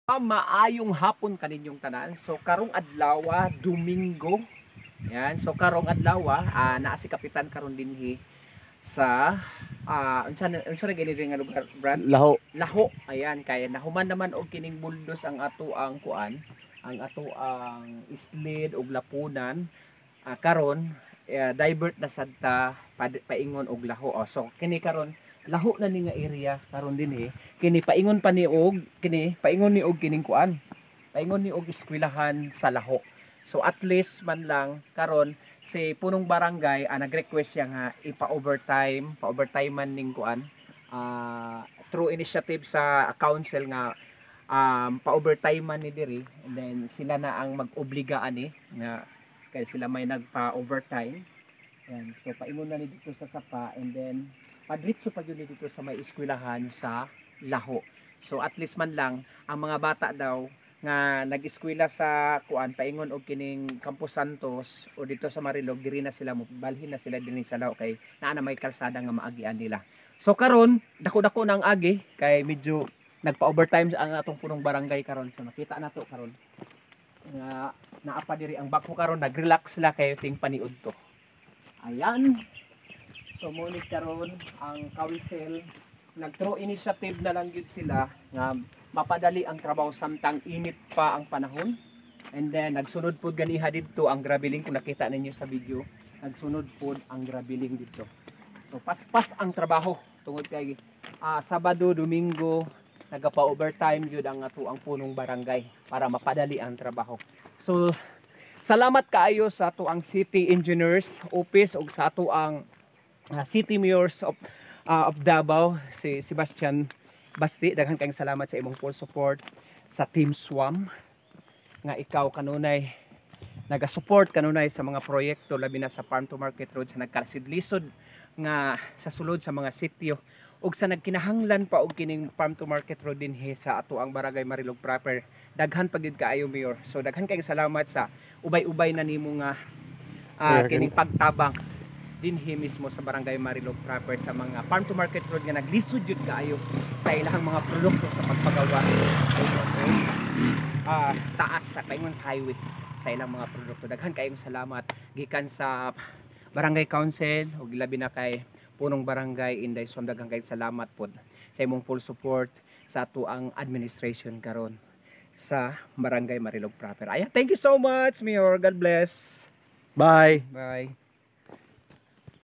Maayong hapon kaninyong tanan. So karong adlaw, Domingo. Yan. So karong adlaw, naa si Kapitan karon dinhi sa unsa gini nga lugar, Brad? Laho. Laho. Ayan, kaya nahuman naman og kining buldos ang ato ang kuan, ang ato ang islid og lapunan. Karon divert na sad ta paingon og laho. So kini karon laho na ni nga area karon dinhi. Kini paingon pa ni og paingon ni og kining kuan. Paingon ni og eskwelahan sa laho. So at least man lang karon si punong barangay nag-request siya nga pa-overtime man ning kuan. Through initiative sa council nga pa-overtime man ni diri, and then sila na ang mag-obliga ani nga kay sila may nagpa-overtime. Yan. So paingon na ni dito sa sapa, and then padritso pa yun dito sa may eskwelahan sa Laho. So at least man lang ang mga bata daw nga nag-eskwela sa kuan paingon og kining Campos Santos o dito sa Marilog, diri na sila balhin na sila dinhi sa Laho kay naa na may kalsada nga maagian nila. So karon dako-dako nang agi kay medyo nagpa-overtime ang atong punong barangay karon. So makita nato karon nga naa pa diri ang bako karon, nag-relax sila kay ting paniud to. Ayan. So munit karon ang council nag-throw initiative na lang gyud sila nga mapadali ang trabaho samtang init pa ang panahon. And then nagsunod pod ganiha didto ang grabeling, kung nakita ninyo sa video, nagsunod pod ang grabeling dito. So pas-pas ang trabaho tungod kay Sabado, Domingo nagapa-overtime gyud ang ato ang punong barangay para mapadali ang trabaho. So salamat kaayo sa ato ang City Engineers Office ug sa ato ang City Mayors of Davao, si Sebastian Basti. Daghan kayong salamat sa imong full support sa Team Swam nga ikaw kanunay naga-support kanunay sa mga proyekto labi na sa Farm to Market Road sa nagkalasid-lisod nga sa sulod sa mga sitio ug sa nagkinahanglan pa og kining Farm to Market Road dinhi sa ato ang Barangay Marilog proper. Daghan pagid kaayo, Mayor. So daghan kayong salamat sa ubay-ubay na nimo nga kining pagtabang dinhi mismo sa Barangay Marilog proper sa mga Farm to Market Road nga naglisod jud kaayo sa ilahang mga produkto sa pagpagawa taas sa paingon sa highway sa ilang mga produkto. Daghan kayong salamat gikan sa Barangay Council ug labi na kay punong barangay Inday Swam. Daghan kayong salamat pod sa imong full support sa ato ang administration karon sa Barangay Marilog proper. Ayan, thank you so much, Mayor. God bless. Bye. Bye.